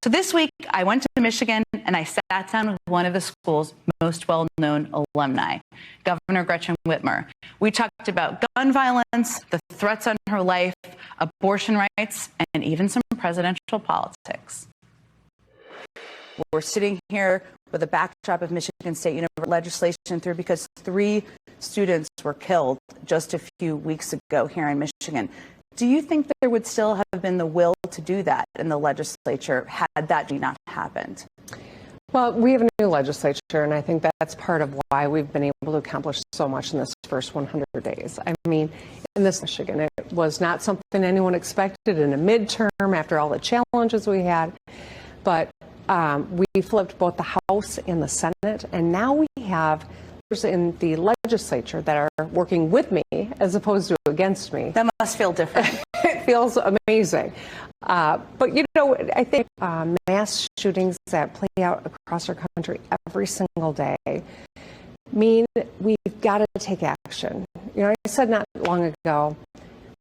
So this week, I went to Michigan and I sat down with one of the school's most well-known alumni, Governor Gretchen Whitmer. We talked about gun violence, the threats on her life, abortion rights, and even some presidential politics. We're sitting here with a backdrop of Michigan State University legislation through because 3 students were killed just a few weeks ago here in Michigan. Do you think that there would still have been the will to do that in the legislature had that not happened? Well, we have a new legislature, and I think that's part of why we've been able to accomplish so much in this first 100 days. I mean, in this Michigan, it was not something anyone expected in a midterm after all the challenges we had. But we flipped both the House and the Senate, and now we have in the legislature that are working with me as opposed to against me. That must feel different. It feels amazing. But, you know, I think mass shootings that play out across our country every single day mean we've got to take action. You know, I said not long ago,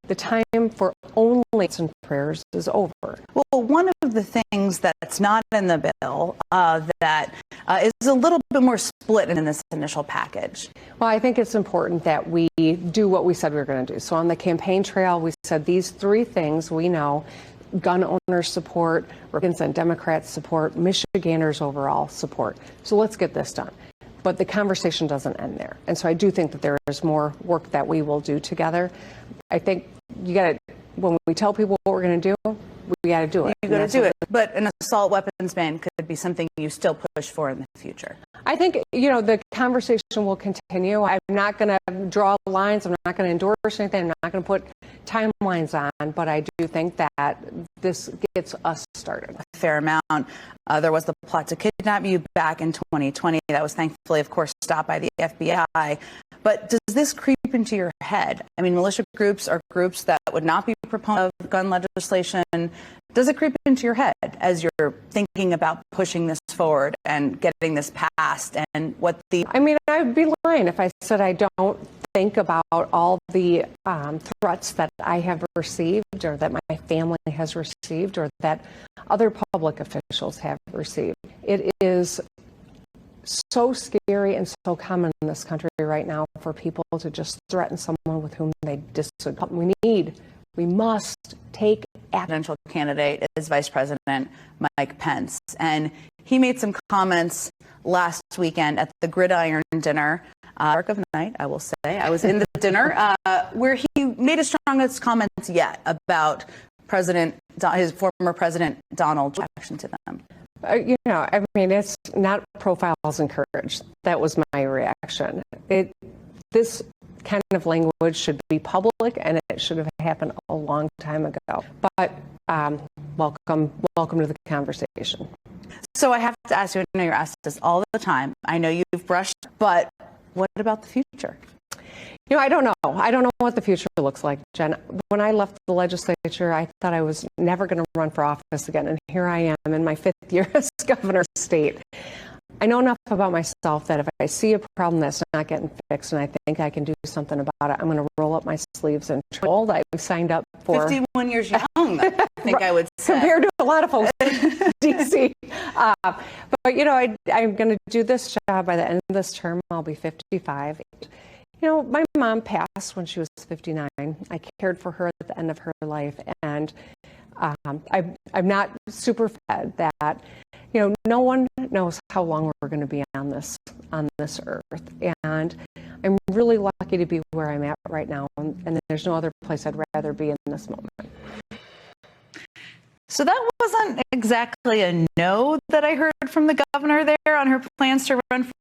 the time for only and prayers is over. Well, one of the things that's not in the bill that is a little bit more split in this initial package. Well, I think it's important that we do what we said we were going to do. So on the campaign trail, we said these 3 things we know: gun owners support, Republicans and Democrats support, Michiganders overall support. So let's get this done. But the conversation doesn't end there. And so I do think that there is more work that we will do together. I think you got to, when we tell people what we're going to do, we got to do it. You got to do it. But an assault weapons ban could be something you still push for in the future. I think, you know, the conversation will continue. I'm not going to draw lines. I'm not going to endorse anything. I'm not going to put timelines on. But I do think that this gets us started. A fair amount. There was the plot to kidnap you back in 2020. That was thankfully, of course, stopped by the FBI. But does this creep into your head? I mean, militia groups are groups that would not be proponents of gun legislation. Does it creep into your head as you're thinking about pushing this forward and getting this passed and what the... I mean, I'd be lying if I said I don't think about all the threats that I have received or that my family has received or that other public officials have received. It is so scary and so common in this country right now for people to just threaten someone with whom they disagree. We must take action. Presidential candidate is Vice President Mike Pence, and he made some comments last weekend at the Gridiron dinner, dark of night, I will say. I was in the dinner where he made his strongest comments yet about his former president Donald Trump's reaction to them. You know, I mean, it's not profiles and courage. That was my reaction. This kind of language should be public, and it should have happened a long time ago. But welcome to the conversation. So I have to ask you, I know you're asked this all the time. I know you've brushed, but what about the future? You know, I don't know. I don't know what the future looks like, Jen. When I left the legislature, I thought I was never going to run for office again. And here I am in my 5th year as governor of the state. I know enough about myself that if I see a problem that's not getting fixed and I think I can do something about it, I'm going to roll up my sleeves and old. I've signed up for 51 years young, I think I would say. Compared to a lot of folks in D.C. But, you know, I'm going to do this job by the end of this term. I'll be 55. You know, my mom passed when she was 59. I cared for her at the end of her life. And I'm not super fed that, you know, no one knows how long we're going to be on this earth. And I'm really lucky to be where I'm at right now. And there's no other place I'd rather be in this moment. So that wasn't exactly a no that I heard from the governor there on her plans to run